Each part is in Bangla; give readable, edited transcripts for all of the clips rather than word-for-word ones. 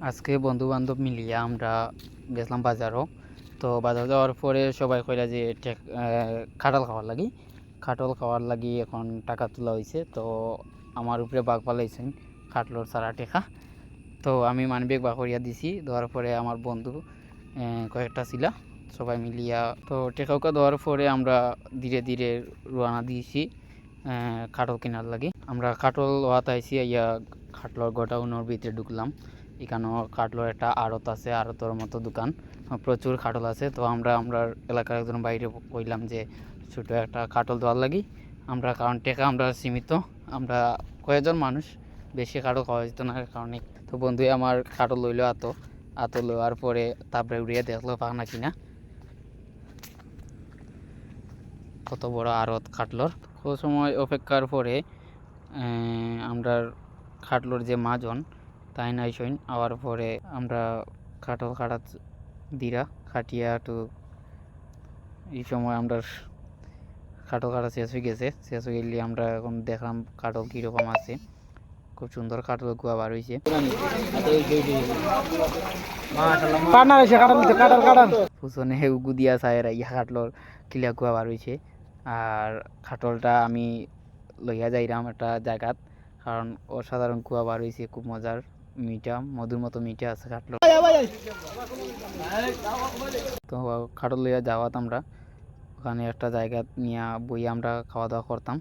আজকে বন্ধু বান্ধব মিলিয়ে আমরা গেছিলাম বাজারও। তো বাজার যাওয়ার পরে সবাই কইলা যে কাঁঠাল খাওয়ার লাগি এখন টাকা তোলা হয়েছে। তো আমার উপরে বাঘ পালাইছেন কাটলোর সারা টেকা। তো আমি মানবিক বাঘ করিয়া দিছি, দেওয়ার পরে আমার বন্ধু কয়েকটা ছিলা সবাই মিলিয়া। তো টেকাউকা দেওয়ার পরে আমরা ধীরে ধীরে রওনা দিয়েছি কাটল কেনার লাগি। আমরা কাটল হওয়াতে আইসি ইয়া কাটলর গোডাউনের ভিতরে ঢুকলাম। এখানেও কাটলর একটা আড়ত আছে, আড়তর মতো দোকান, প্রচুর কাটল আছে। তো আমরা এলাকার একজন বাইরে কইলাম যে ছোটো একটা কাটল দেওয়ার লাগি আমরা, কারণ টেকা আমরা সীমিত, আমরা কয়েকজন মানুষ, বেশি কাটল খাওয়া যেত না কারণে। তো বন্ধু আমার কাটল লইলো আতো লওয়ার পরে তারপরে উড়িয়ে দেখলো পাখনা কিনা কত বড় আড়ত কাটলর। ও সময় অপেক্ষার পরে আমরা খাটলোর যে মাজন তাই নাই সইন আওয়ার পরে আমরা কাটল কাটা দিরা খাটিয়া একটু এই সময় আমরা কাটল কাটা শেষ হয়ে গেছে। শেষ হয়ে গেলে আমরা এখন দেখলাম কাটল কীরকম আছে। খুব সুন্দর কাটল গুয়া বার হয়েছে। পিছনে গুদিয়া চায়ের ইয়া কাটলর কিলা গুয়া বার হয়েছে। আর কাটলটা আমি লইয়া যাইলাম একটা জায়গাত, কারণ অসাধারণ কুয়া বার হয়েছে, খুব মজার, মিঠা, মধুর মতো মিঠা আছে কাটল। তো কাটল লইয়া যাওয়াত আমরা ওখানে একটা জায়গা নিয়ে বই আমরা খাওয়া দাওয়া করতাম।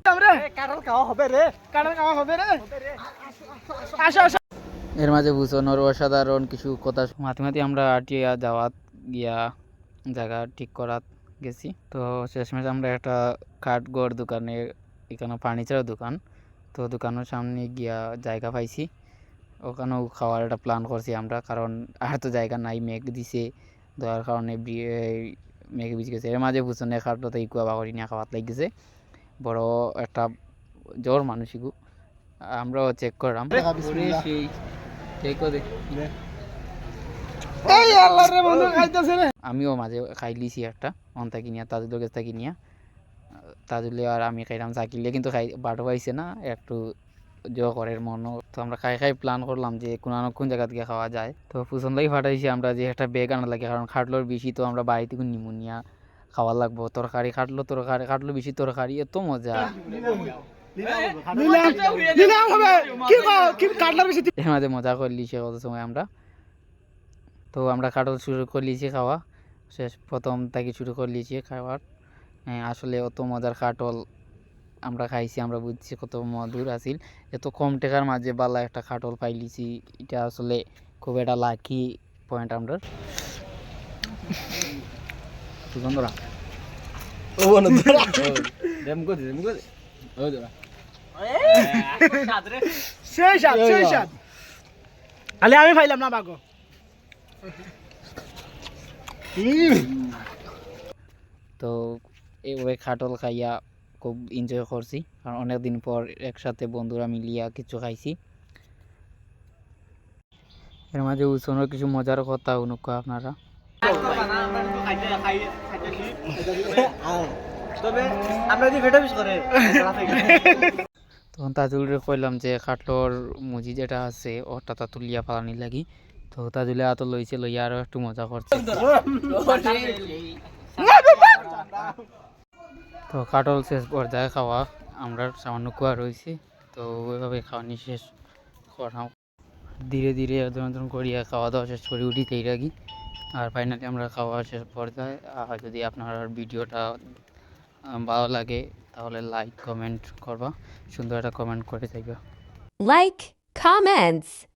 এর মাঝে বুঝনোর অসাধারণ কিছু কথা মাঝে মাঝে আমরা আটিয়া যাওয়াত গিয়া জায়গা ঠিক করাত গেছি। তো শেষমেশ আমরা একটা কাঠগড় দোকানে, এখানে ফার্নিচারের দোকান, তো দোকানের সামনে গিয়া জায়গা পাইছি, ওখানেও খাওয়ার একটা প্ল্যান করছি আমরা, কারণ আর তো জায়গা নাই, মেঘ দিছে, দেওয়ার কারণে মেঘ ভিজে গেছে। এর মাঝে বুঝনে খাটতে ইকুয়া বাকরি নিয়ে খাওয়াত লাগিয়েছে, বড় একটা জ্বর মানসিকু। আমরাও চেক করলাম, আমিও মাঝে খাই লিছি একটা অন্তা কিনিয়া, তাজুলের কাছ থেকে কিনিয়া, তাজুলে আর আমি খাইলাম, চাকিলে কিন্তু খাই বাটো পাইছে না একটু করের মনও। তো আমরা খাই প্ল্যান করলাম যে কোন জায়গা থেকে খাওয়া যায়। তো পছন্দই ফাটাইছি আমরা যে একটা বেগ আনা লাগে, কারণ খাটলোর বেশি তো আমরা বাড়ি থেকে নিমুনিয়া খাওয়া লাগবো। তরকারি খাটলো বেশি তরকারি, এত মজা। এর মাঝে মজা করলি সে কত সময় আমরা। তো আমরা কাটল শুরু করলিছি খাওয়া, শেষ প্রথম থেকে শুরু করলিছি খাওয়ার। আসলে অত মজার কাটল আমরা খাইছি, আমরা বুঝছি কত মধুর আছিল। এত কম টাকার মাঝে বালা একটা কাটল পাইলিছি, এটা আসলে খুব একটা লাকি পয়েন্ট আমরা। আমি পাইলাম না বাগো। তো ওই খাটল খাইয়া খুব এনজয় করছি, কারণ অনেকদিন পর একসাথে বন্ধুরা মিলিয়া কিছু খাইছি। এর মাঝে উৎসবের কিছু মজার কথা অনুক আপনারা। তখন তাজুলরে কইলাম যে খাটলোর মুজি যেটা আছে ওটা তা তুলিয়া ফালানি লাগি। তো তাজুলে আত লইছে, লইয়া আরো একটু মজা করছে। তো কাটল শেষ পর্যায়ে খাওয়া, আমরা সামান্য কুয়া রয়েছে, তো ওইভাবে খাওয়ানি শেষ করাম। ধীরে ধীরে একজন করিয়া খাওয়া দাওয়া শেষ করে উঠিতেই রাখি। আর ফাইনালি আমরা খাওয়া শেষ পর্যায়ে। আর যদি আপনার ভিডিওটা ভালো লাগে তাহলে লাইক কমেন্ট করবা, সুন্দর একটা কমেন্ট করে যাইবা। Like, comments.